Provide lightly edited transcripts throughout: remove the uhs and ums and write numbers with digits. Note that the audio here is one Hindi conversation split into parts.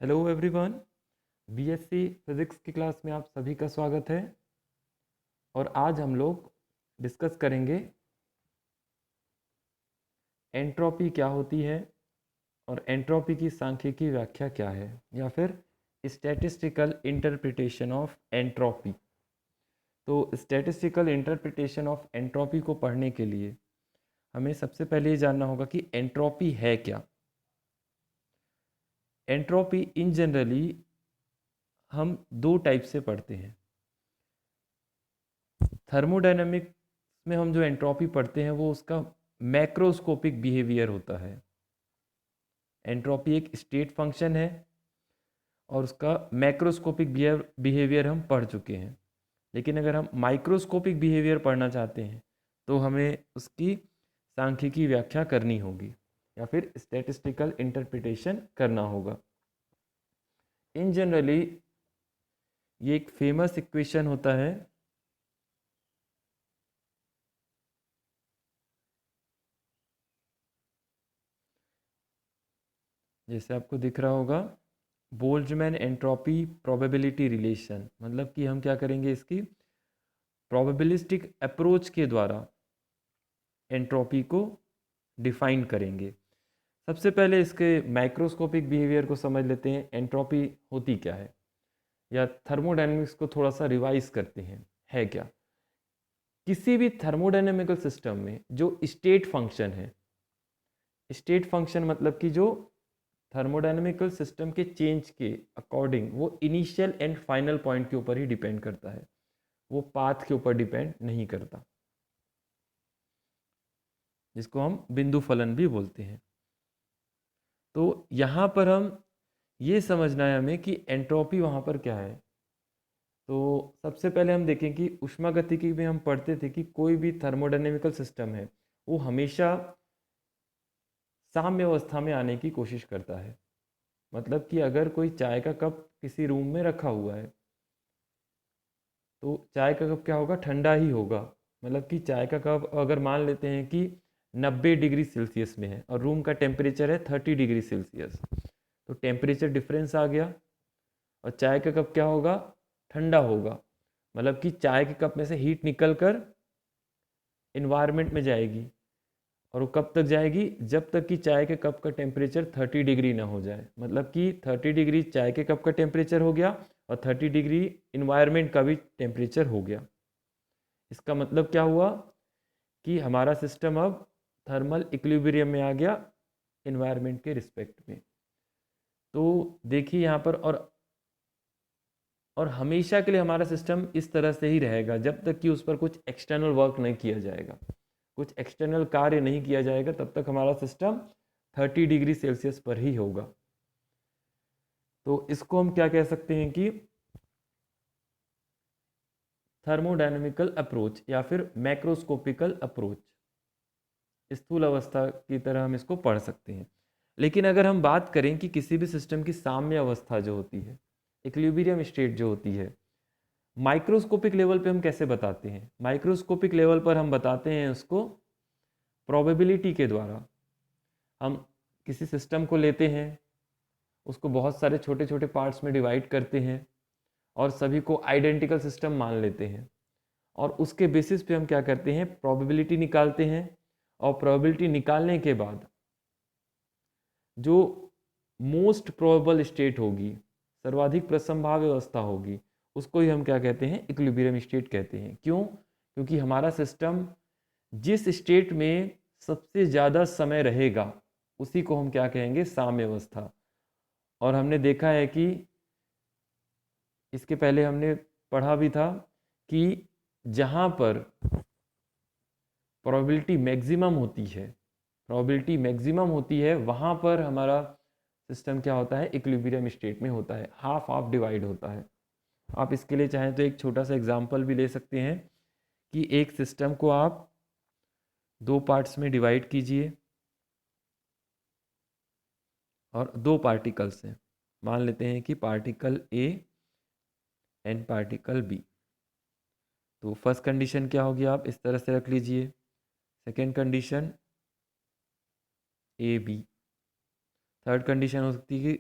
Hello everyone. बीएससी फिज़िक्स की क्लास में आप सभी का स्वागत है। और आज हम लोग डिस्कस करेंगे एंट्रोपी क्या होती है और एंट्रोपी की सांख्यिकी व्याख्या क्या है, या फिर स्टैटिस्टिकल इंटरप्रिटेशन ऑफ एंट्रोपी। तो स्टैटिस्टिकल इंटरप्रिटेशन ऑफ एंट्रोपी को पढ़ने के लिए हमें सबसे पहले ये जानना होगा कि एंट्रोपी है क्या। एंट्रोपी इन जनरली हम दो टाइप से पढ़ते हैं। थर्मोडायनेमिक्स में हम जो एंट्रोपी पढ़ते हैं वो उसका मैक्रोस्कोपिक बिहेवियर होता है। एंट्रोपी एक स्टेट फंक्शन है और उसका मैक्रोस्कोपिक बिहेवियर हम पढ़ चुके हैं। लेकिन अगर हम माइक्रोस्कोपिक बिहेवियर पढ़ना चाहते हैं तो हमें उसकी सांख्यिकी व्याख्या करनी होगी या फिर स्टैटिस्टिकल इंटरप्रिटेशन करना होगा। इन जनरली ये एक फेमस इक्वेशन होता है, जैसे आपको दिख रहा होगा, बोल्ट्जमैन एंट्रोपी प्रोबेबिलिटी रिलेशन। मतलब कि हम क्या करेंगे, इसकी प्रोबेबिलिस्टिक अप्रोच के द्वारा एंट्रोपी को डिफाइन करेंगे। सबसे पहले इसके माइक्रोस्कोपिक बिहेवियर को समझ लेते हैं। एंट्रोपी होती क्या है, या थर्मोडायनेमिक्स को थोड़ा सा रिवाइज करते हैं, है क्या। किसी भी थर्मोडायनेमिकल सिस्टम में जो स्टेट फंक्शन है, स्टेट फंक्शन मतलब कि जो थर्मोडायनेमिकल सिस्टम के चेंज के अकॉर्डिंग वो इनिशियल एंड फाइनल पॉइंट के ऊपर ही डिपेंड करता है, वो पाथ के ऊपर डिपेंड नहीं करता, जिसको हम बिंदु फलन भी बोलते हैं। तो यहाँ पर हम ये समझना है हमें कि एंट्रोपी वहाँ पर क्या है। तो सबसे पहले हम देखें कि ऊष्मागतिकी में हम पढ़ते थे कि कोई भी थर्मोडायनेमिकल सिस्टम है वो हमेशा साम्य अवस्था में आने की कोशिश करता है। मतलब कि अगर कोई चाय का कप किसी रूम में रखा हुआ है तो चाय का कप क्या होगा, ठंडा ही होगा। मतलब कि चाय का कप अगर मान लेते हैं कि 90 डिग्री सेल्सियस में है और रूम का टेम्परेचर है 30 डिग्री सेल्सियस, तो टेम्परेचर डिफरेंस आ गया और चाय का कप क्या होगा, ठंडा होगा। मतलब कि चाय के कप में से हीट निकल कर इन्वायरमेंट में जाएगी, और वो कब तक जाएगी, जब तक कि चाय के कप का टेम्परेचर 30 डिग्री ना हो जाए। मतलब कि 30 डिग्री चाय के कप का टेम्परेचर हो गया और 30 डिग्री इन्वायरमेंट का भी टेम्परेचर हो गया। इसका मतलब क्या हुआ कि हमारा सिस्टम अब थर्मल इक्विलिब्रियम में आ गया इन्वायरमेंट के रिस्पेक्ट में। तो देखिए यहाँ पर, और हमेशा के लिए हमारा सिस्टम इस तरह से ही रहेगा जब तक कि उस पर कुछ एक्सटर्नल वर्क नहीं किया जाएगा, कुछ एक्सटर्नल कार्य नहीं किया जाएगा, तब तक हमारा सिस्टम 30 डिग्री सेल्सियस पर ही होगा। तो इसको हम क्या कह सकते हैं कि थर्मोडायनेमिकल अप्रोच या फिर मैक्रोस्कोपिकल अप्रोच, स्थूल अवस्था की तरह हम इसको पढ़ सकते हैं। लेकिन अगर हम बात करें कि किसी भी सिस्टम की साम्य अवस्था जो होती है, इक्विलिब्रियम स्टेट जो होती है, माइक्रोस्कोपिक लेवल पे हम कैसे बताते हैं। माइक्रोस्कोपिक लेवल पर हम बताते हैं उसको प्रोबेबिलिटी के द्वारा। हम किसी सिस्टम को लेते हैं, उसको बहुत सारे छोटे छोटे पार्ट्स में डिवाइड करते हैं और सभी को आइडेंटिकल सिस्टम मान लेते हैं, और उसके बेसिस पे हम क्या करते हैं, प्रोबेबिलिटी निकालते हैं। और प्रोबेबिलिटी निकालने के बाद जो मोस्ट प्रोबेबल स्टेट होगी, सर्वाधिक प्रसंभाव्य अवस्था होगी, उसको ही हम क्या कहते हैं, इक्विलिब्रियम स्टेट कहते हैं। क्यों? क्योंकि हमारा सिस्टम जिस स्टेट में सबसे ज़्यादा समय रहेगा उसी को हम क्या कहेंगे, साम्य अवस्था। और हमने देखा है कि इसके पहले हमने पढ़ा भी था कि जहाँ पर प्रोबेबिलिटी मैक्सिमम होती है, प्रोबेबिलिटी मैक्सिमम होती है, वहाँ पर हमारा सिस्टम क्या होता है, इक्विलिब्रियम स्टेट में होता है, हाफ हाफ डिवाइड होता है। आप इसके लिए चाहें तो एक छोटा सा एग्जांपल भी ले सकते हैं कि एक सिस्टम को आप दो पार्ट्स में डिवाइड कीजिए और दो पार्टिकल्स हैं। मान लेते हैं कि particle A and particle B. तो फर्स्ट कंडीशन क्या होगी, आप इस तरह से रख लीजिए। Second condition A B. Third condition हो सकती है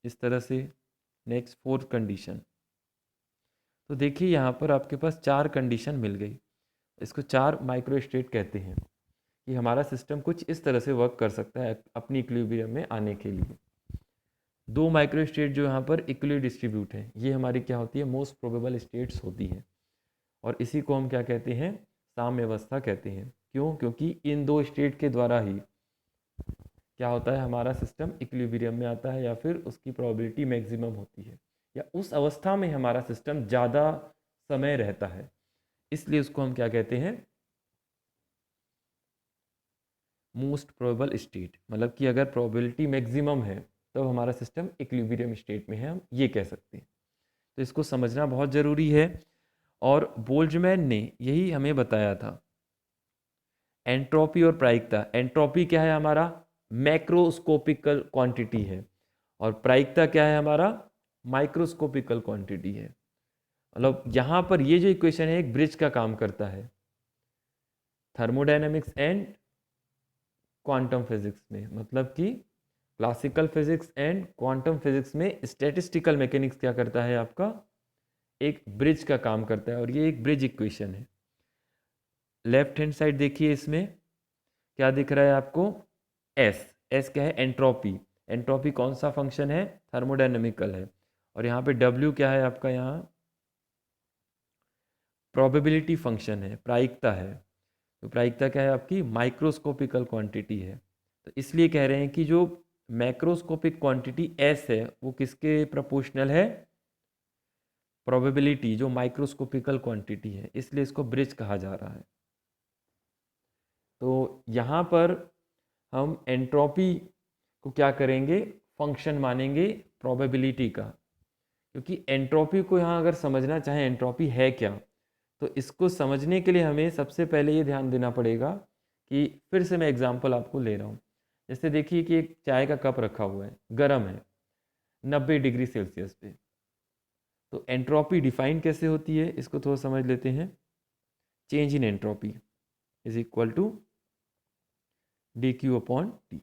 कि इस तरह से। नेक्स्ट फोर्थ कंडीशन, तो देखिए यहाँ पर आपके पास 4 कंडीशन मिल गई। इसको 4 माइक्रो स्टेट कहते हैं कि हमारा सिस्टम कुछ इस तरह से वर्क कर सकता है अपनी इक्विलिब्रियम में आने के लिए। 2 माइक्रो स्टेट जो यहाँ पर इक्वली डिस्ट्रीब्यूट है, ये हमारी क्या होती है, मोस्ट प्रोबेबल स्टेट्स होती है। और इसी को हम क्या कहते हैं, साम्य अवस्था कहते हैं। क्यों? क्योंकि इन 2 स्टेट के द्वारा ही क्या होता है, हमारा सिस्टम इक्विलिब्रियम में आता है, या फिर उसकी प्रोबेबिलिटी मैक्सिमम होती है, या उस अवस्था में हमारा सिस्टम ज़्यादा समय रहता है। इसलिए उसको हम क्या कहते हैं, मोस्ट प्रोबेबल स्टेट। मतलब कि अगर प्रोबेबिलिटी मैक्सिमम है तो हमारा सिस्टम इक्विलिब्रियम स्टेट में है, हम ये कह सकते हैं। तो इसको समझना बहुत ज़रूरी है। और बोल्ट्जमैन ने यही हमें बताया था। एंट्रोपी और प्रायिकता, एंट्रोपी क्या है, हमारा मैक्रोस्कोपिकल क्वांटिटी है, और प्रायिकता क्या है, हमारा माइक्रोस्कोपिकल क्वांटिटी है। मतलब यहाँ पर ये जो इक्वेशन है एक ब्रिज का काम करता है थर्मोडायनेमिक्स एंड क्वांटम फिजिक्स में। मतलब कि classical physics and quantum physics में स्टैटिस्टिकल मैकेनिक्स क्या करता है, आपका एक ब्रिज का काम करता है, और ये एक ब्रिज इक्वेशन है। लेफ्ट हैंड साइड देखिए, इसमें क्या दिख रहा है आपको, एस। एस क्या है, एंट्रोपी। एंट्रोपी कौन सा फंक्शन है, थर्मोडायनेमिकल है। और यहाँ पे डब्ल्यू क्या है आपका, यहाँ प्रोबेबिलिटी फंक्शन है, प्रायिकता है। तो प्रायिकता क्या है आपकी, माइक्रोस्कोपिकल क्वांटिटी है। तो इसलिए कह रहे हैं कि जो मैक्रोस्कोपिक क्वांटिटी एस है वो किसके प्रोपोर्शनल है, प्रोबेबिलिटी जो माइक्रोस्कोपिकल क्वांटिटी है, इसलिए इसको ब्रिज कहा जा रहा है। तो यहाँ पर हम एंट्रोपी को क्या करेंगे, फंक्शन मानेंगे प्रोबेबिलिटी का। क्योंकि एंट्रोपी को यहाँ अगर समझना चाहें एंट्रोपी है क्या, तो इसको समझने के लिए हमें सबसे पहले ये ध्यान देना पड़ेगा कि, फिर से मैं एग्जांपल आपको ले रहा हूँ। जैसे देखिए कि एक चाय का कप रखा हुआ है, गर्म है 90 डिग्री सेल्सियस पे। तो एंट्रोपी डिफाइन कैसे होती है, इसको थोड़ा समझ लेते हैं। Change in entropy is equal to dq upon t।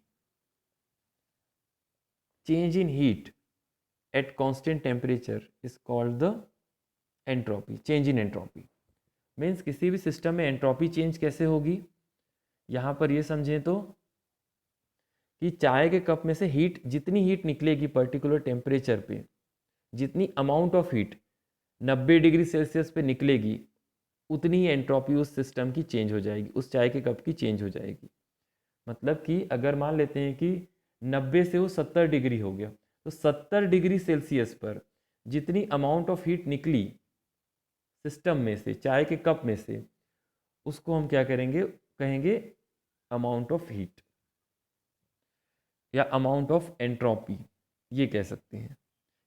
Change in heat at constant temperature is called the entropy. Change in entropy means किसी भी सिस्टम में एंट्रोपी चेंज कैसे होगी। यहाँ पर ये समझें तो कि चाय के कप में से हीट, जितनी हीट निकलेगी पर्टिकुलर टेम्परेचर पे, जितनी amount of heat 90 degree Celsius पे निकलेगी, उतनी ही एंट्रोपी उस सिस्टम की चेंज हो जाएगी, उस चाय के कप की चेंज हो जाएगी। मतलब कि अगर मान लेते हैं कि 90 से वो 70 डिग्री हो गया, तो 70 डिग्री सेल्सियस पर जितनी अमाउंट ऑफ हीट निकली सिस्टम में से, चाय के कप में से, उसको हम क्या करेंगे, कहेंगे अमाउंट ऑफ हीट या अमाउंट ऑफ एंट्रोपी, ये कह सकते हैं।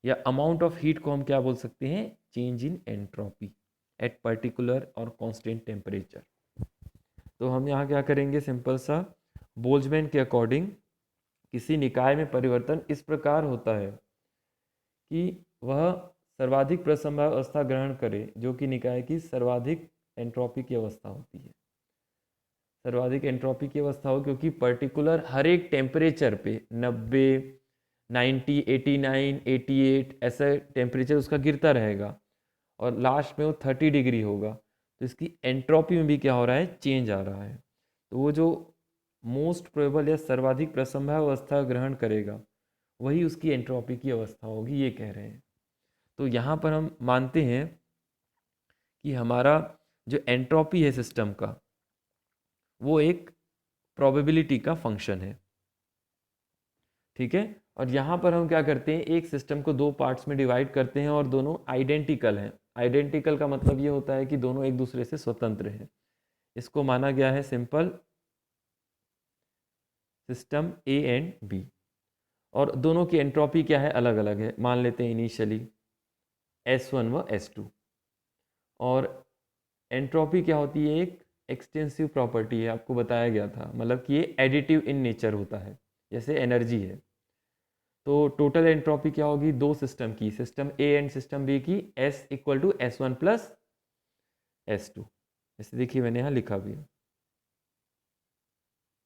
या अमाउंट ऑफ हीट को हम क्या बोल सकते हैं, change in entropy at particular और कांस्टेंट टेम्परेचर। तो हम यहाँ क्या करेंगे, सिंपल सा, बोल्ट्जमैन के अकॉर्डिंग किसी निकाय में परिवर्तन इस प्रकार होता है कि वह सर्वाधिक प्रसंभाव्य अवस्था ग्रहण करे, जो कि निकाय की सर्वाधिक एंट्रोपी की अवस्था होती है। सर्वाधिक एंट्रोपी की अवस्था हो क्योंकि पर्टिकुलर हर एक टेम्परेचर पे 90, 90, 89, 88 ऐसा टेम्परेचर उसका गिरता रहेगा, और लास्ट में वो 30 डिग्री होगा। तो इसकी एंट्रोपी में भी क्या हो रहा है, चेंज आ रहा है। तो वो जो मोस्ट प्रोबेबल या सर्वाधिक प्रसंभाव्य अवस्था ग्रहण करेगा, वही उसकी एंट्रोपी की अवस्था होगी, ये कह रहे हैं। तो यहाँ पर हम मानते हैं कि हमारा जो एंट्रोपी है सिस्टम का, वो एक प्रोबेबिलिटी का फंक्शन है। ठीक है। और यहाँ पर हम क्या करते हैं, एक सिस्टम को 2 पार्ट्स में डिवाइड करते हैं और दोनों आइडेंटिकल हैं। आइडेंटिकल का मतलब ये होता है कि दोनों एक दूसरे से स्वतंत्र हैं। इसको माना गया है simple system A and B, और दोनों की एंट्रोपी क्या है, अलग अलग है। मान लेते हैं इनिशियली S1 व S2। और एंट्रोपी क्या होती है, एक एक्सटेंसिव प्रॉपर्टी है, आपको बताया गया था। मतलब कि ये एडिटिव इन नेचर होता है, जैसे एनर्जी है। तो टोटल एंट्रोपी क्या होगी, 2 सिस्टम की, system A and system B की, S equal to S1 plus S2। जैसे देखिए मैंने यहाँ लिखा भी है।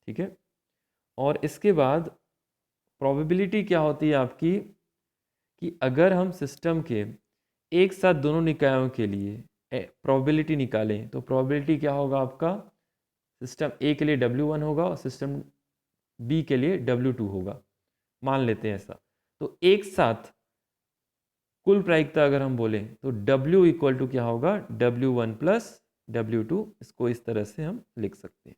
ठीक है। और इसके बाद प्रोबेबिलिटी क्या होती है आपकी, कि अगर हम सिस्टम के एक साथ दोनों निकायों के लिए प्रोबेबिलिटी निकालें तो प्रोबेबिलिटी क्या होगा आपका, सिस्टम ए के लिए W1 होगा और सिस्टम बी के लिए W2 होगा, मान लेते हैं ऐसा। तो एक साथ कुल प्रायिकता अगर हम बोलें तो W इक्वल टू क्या होगा, W1 प्लस W2, इसको इस तरह से हम लिख सकते हैं।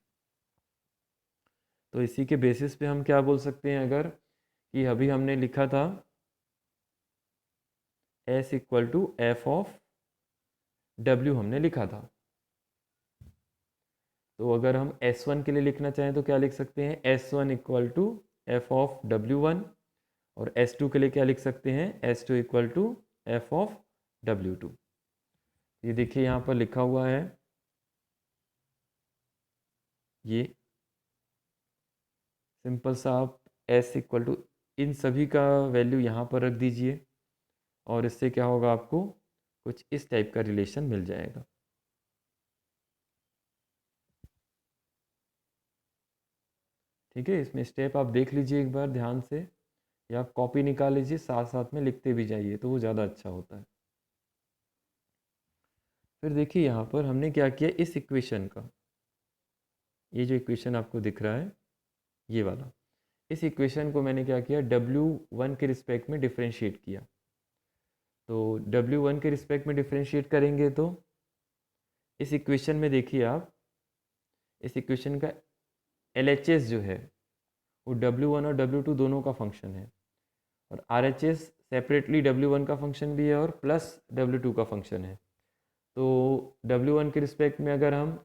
तो इसी के बेसिस पे हम क्या बोल सकते हैं, अगर कि अभी हमने लिखा था S equal to F of W हमने लिखा था, तो अगर हम S1 के लिए लिखना चाहें तो क्या लिख सकते हैं, S1 equal to F of W1, और S2 के लिए क्या लिख सकते हैं, S2 equal to F of W2। ये देखिए यहाँ पर लिखा हुआ है, ये सिंपल सा आप S इक्वल टू इन सभी का वैल्यू यहाँ पर रख दीजिए और इससे क्या होगा, आपको कुछ इस टाइप का रिलेशन मिल जाएगा। ठीक है, इसमें स्टेप आप देख लीजिए एक बार ध्यान से, या आप कॉपी निकाल लीजिए, साथ साथ में लिखते भी जाइए तो वो ज़्यादा अच्छा होता है। फिर देखिए यहाँ पर हमने क्या किया, इस इक्वेशन का, ये जो इक्वेशन आपको दिख रहा है ये वाला, इस इक्वेशन को मैंने क्या किया, W1 के रिस्पेक्ट में डिफ्रेंशिएट किया। तो W1 के रिस्पेक्ट में डिफ्रेंशिएट करेंगे तो इस इक्वेशन में देखिए आप, इस इक्वेशन का LHS जो है वो W1 और W2 दोनों का फंक्शन है, और RHS सेपरेटली W1 का फंक्शन भी है और प्लस W2 का फंक्शन है। तो W1 के रिस्पेक्ट में अगर हम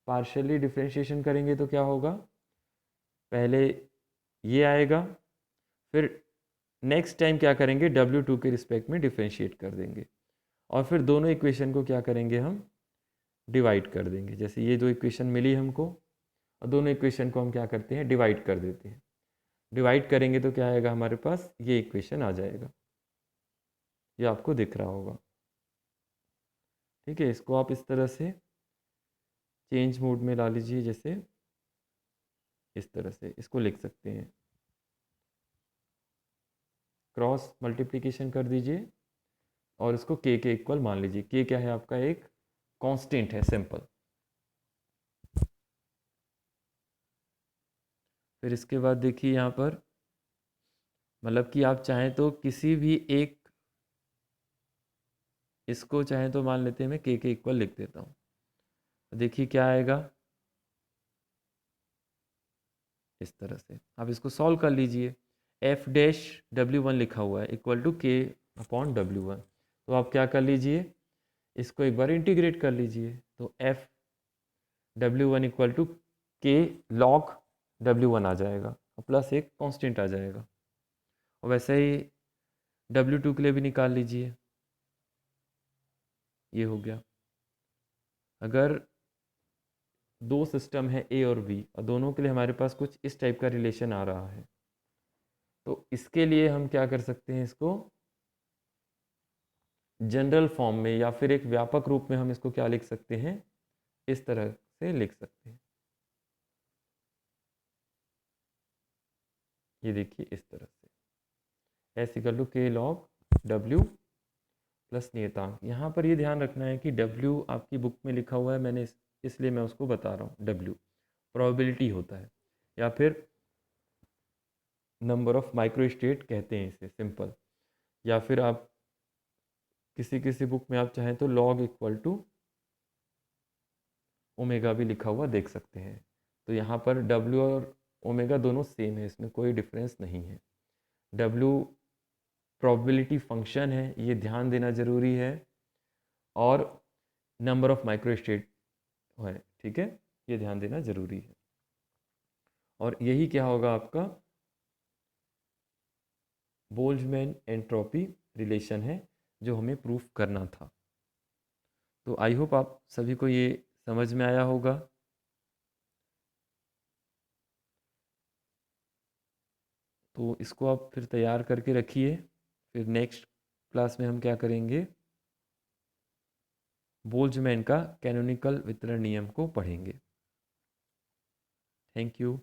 पार्शियली डिफ्रेंशिएशन करेंगे तो क्या होगा, पहले ये आएगा, फिर नेक्स्ट टाइम क्या करेंगे, W2 के रिस्पेक्ट में डिफ्रेंशिएट कर देंगे, और फिर दोनों इक्वेशन को क्या करेंगे, हम डिवाइड कर देंगे। जैसे ये दो इक्वेशन मिली हमको, और दोनों इक्वेशन को हम क्या करते हैं, डिवाइड कर देते हैं। डिवाइड करेंगे तो क्या आएगा हमारे पास, ये इक्वेशन आ जाएगा, ये आपको दिख रहा होगा। ठीक है, इसको आप इस तरह से चेंज मोड में ला लीजिए, जैसे इस तरह से इसको लिख सकते हैं, क्रॉस मल्टीप्लिकेशन कर दीजिए और इसको के इक्वल मान लीजिए। के क्या है आपका, एक कांस्टेंट है, सिंपल। फिर इसके बाद देखिए यहाँ पर, मतलब कि आप चाहें तो किसी भी एक, इसको चाहें तो मान लेते हैं, मैं के इक्वल लिख देता हूँ। देखिए क्या आएगा, इस तरह से आप इसको सॉल्व कर लीजिए। एफ डैश W1 लिखा हुआ है इक्वल टू के अपॉन W1, तो आप क्या कर लीजिए, इसको एक बार इंटीग्रेट कर लीजिए, तो एफ W1 इक्वल टू के लॉग W1 आ जाएगा, और प्लस एक कांस्टेंट आ जाएगा। और वैसे ही W2 के लिए भी निकाल लीजिए, ये हो गया। अगर दो सिस्टम है A और B, और दोनों के लिए हमारे पास कुछ इस टाइप का रिलेशन आ रहा है, तो इसके लिए हम क्या कर सकते हैं, इसको जनरल फॉर्म में या फिर एक व्यापक रूप में हम इसको क्या लिख सकते हैं, इस तरह से लिख सकते हैं। ये देखिए इस तरह से, S इक्वल टू के लॉग W प्लस नियतांक। यहाँ पर ये ध्यान रखना है कि W आपकी बुक में लिखा हुआ है, मैंने इसलिए मैं उसको बता रहा हूँ। W प्रोबेबिलिटी होता है, या फिर नंबर ऑफ माइक्रो स्टेट कहते हैं इसे, सिंपल। या फिर आप किसी किसी बुक में आप चाहें तो लॉग इक्वल टू ओमेगा भी लिखा हुआ देख सकते हैं। तो यहाँ पर W और ओमेगा दोनों सेम है, इसमें कोई डिफरेंस नहीं है। W प्रोबेबिलिटी फंक्शन है, ये ध्यान देना ज़रूरी है, और नंबर ऑफ माइक्रो स्टेट है, ठीक है, ये ध्यान देना ज़रूरी है। और यही क्या होगा आपका बोल्ट्जमैन एंट्रोपी रिलेशन है, जो हमें प्रूफ करना था। तो आई होप आप सभी को ये समझ में आया होगा। तो इसको आप फिर तैयार करके रखिए, फिर नेक्स्ट क्लास में हम क्या करेंगे, बोल्ट्जमैन का कैनोनिकल वितरण नियम को पढ़ेंगे। Thank you.